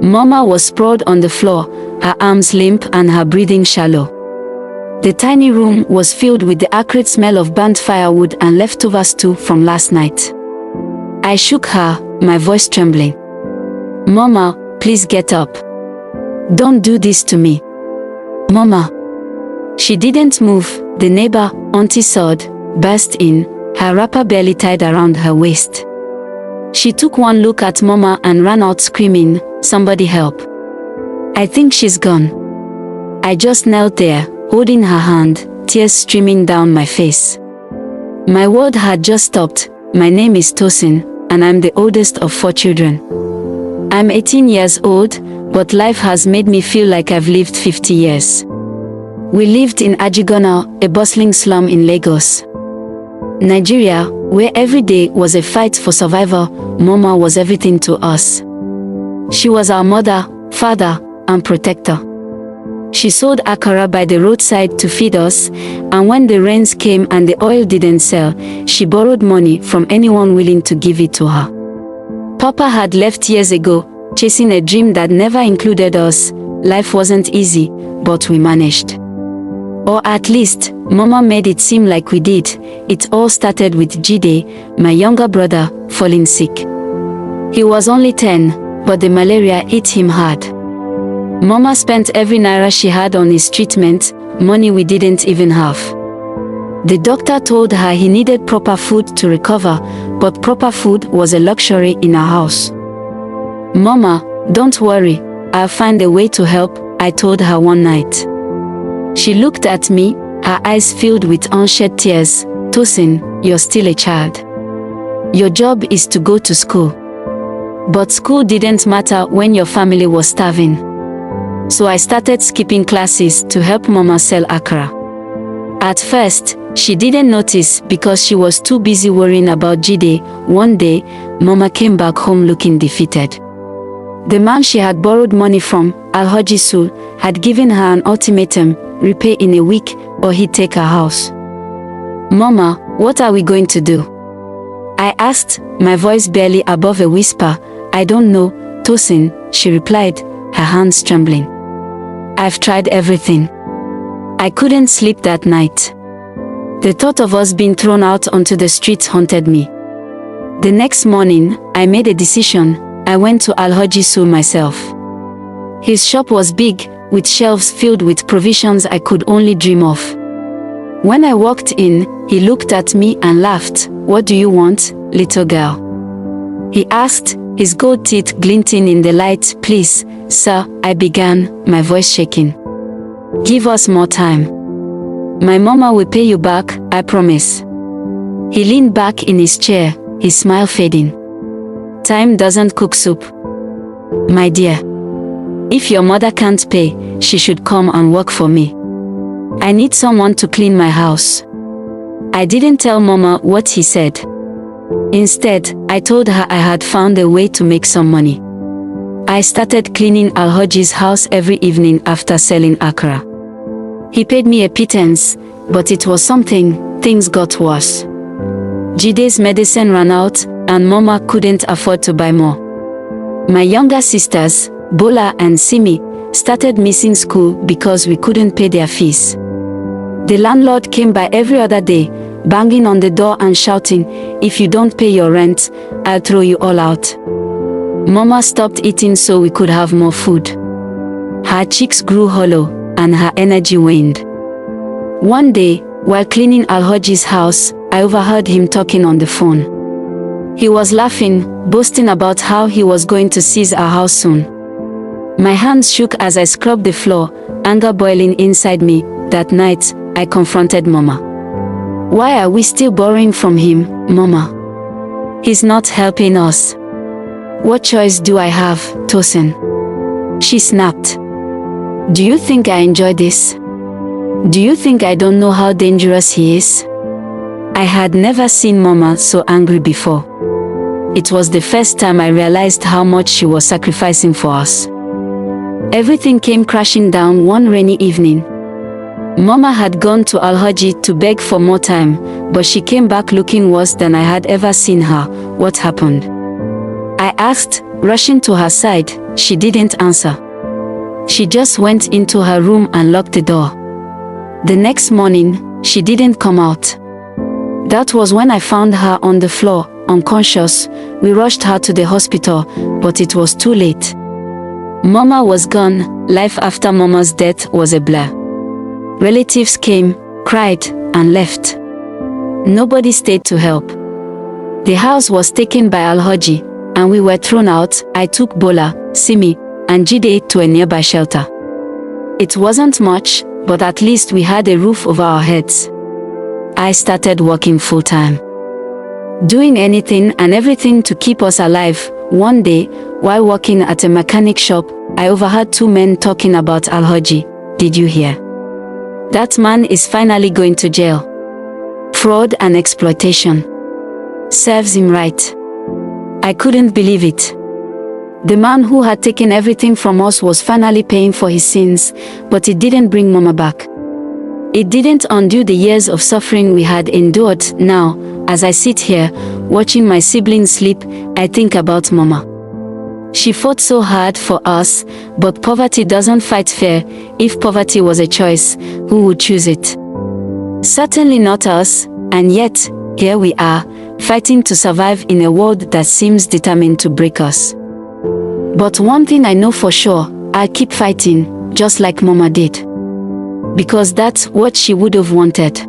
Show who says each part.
Speaker 1: Mama was sprawled on the floor, her arms limp and her breathing shallow. The tiny room was filled with the acrid smell of burnt firewood and leftover stew from last night. I shook her, my voice trembling. "Mama, please get up. Don't do this to me. Mama." She didn't move. The neighbor, Auntie Sod, burst in, her wrapper barely tied around her waist. She took one look at Mama and ran out screaming, "Somebody help. I think she's gone." I just knelt there, holding her hand, tears streaming down my face. My world had just stopped. My name is Tosin, and I'm the oldest of 4 children. I'm 18 years old, but life has made me feel like I've lived 50 years. We lived in Ajigona, a bustling slum in Lagos, Nigeria, where every day was a fight for survival. Mama was everything to us. She was our mother, father, and protector. She sold akara by the roadside to feed us, and when the rains came and the oil didn't sell, she borrowed money from anyone willing to give it to her. Papa had left years ago, chasing a dream that never included us. Life wasn't easy, but we managed. Or at least, Mama made it seem like we did. It all started with Jide, my younger brother, falling sick. He was only 10, but the malaria hit him hard. Mama spent every naira she had on his treatment, money we didn't even have. The doctor told her he needed proper food to recover, but proper food was a luxury in our house. "Mama, don't worry, I'll find a way to help," I told her one night. She looked at me, her eyes filled with unshed tears. "Tosin, you're still a child. Your job is to go to school." But school didn't matter when your family was starving. So I started skipping classes to help Mama sell akara. At first, she didn't notice because she was too busy worrying about Jide. One day, Mama came back home looking defeated. The man she had borrowed money from, Alhaji Sul, had given her an ultimatum: repay in a week or he'd take her house. "Mama, what are we going to do?" I asked, my voice barely above a whisper. "I don't know, Tosin," she replied, her hands trembling. "I've tried everything." I couldn't sleep that night. The thought of us being thrown out onto the streets haunted me. The next morning, I made a decision. I went to Alhaji Sul myself. His shop was big, with shelves filled with provisions I could only dream of. When I walked in, he looked at me and laughed. "What do you want, little girl?" he asked, his gold teeth glinting in the light. "Please, sir," I began, my voice shaking. "Give us more time. My mama will pay you back, I promise." He leaned back in his chair, his smile fading. "Time doesn't cook soup, my dear. If your mother can't pay, she should come and work for me. I need someone to clean my house." I didn't tell Mama what he said. Instead, I told her I had found a way to make some money. I started cleaning Alhaji's house every evening after selling akara. He paid me a pittance, but it was something. Things got worse. Jide's medicine ran out, and Mama couldn't afford to buy more. My younger sisters, Bola and Simi, started missing school because we couldn't pay their fees. The landlord came by every other day, banging on the door and shouting, "If you don't pay your rent, I'll throw you all out." Mama stopped eating so we could have more food. Her cheeks grew hollow, and her energy waned. One day, while cleaning Alhaji's house, I overheard him talking on the phone. He was laughing, boasting about how he was going to seize our house soon. My hands shook as I scrubbed the floor, anger boiling inside me. That night, I confronted Mama. "Why are we still borrowing from him, Mama? He's not helping us. What choice do I have, Tosin?" She snapped. "Do you think I enjoy this? Do you think I don't know how dangerous he is?" I had never seen Mama so angry before. It was the first time I realized how much she was sacrificing for us. Everything came crashing down one rainy evening. Mama had gone to Alhaji to beg for more time, but she came back looking worse than I had ever seen her. "What happened?" I asked, rushing to her side. She didn't answer. She just went into her room and locked the door. The next morning, she didn't come out. That was when I found her on the floor, unconscious. We rushed her to the hospital, but it was too late. Mama was gone. Life after Mama's death was a blur. Relatives came, cried, and left. Nobody stayed to help. The house was taken by Alhaji, and we were thrown out. I took Bola, Simi, and Jide to a nearby shelter. It wasn't much, but at least we had a roof over our heads. I started working full-time, doing anything and everything to keep us alive. One day, while working at a mechanic shop, I overheard two men talking about Alhaji. Did you hear? That man is finally going to jail. Fraud and exploitation. Serves him right. I couldn't believe it. The man who had taken everything from us was finally paying for his sins, but it didn't bring Mama back. It didn't undo the years of suffering we had endured. Now, as I sit here, watching my siblings sleep, I think about Mama. She fought so hard for us, but poverty doesn't fight fair. If poverty was a choice, who would choose it? Certainly not us, and yet, here we are, fighting to survive in a world that seems determined to break us. But one thing I know for sure, I'll keep fighting, just like Mama did. Because that's what she would have wanted.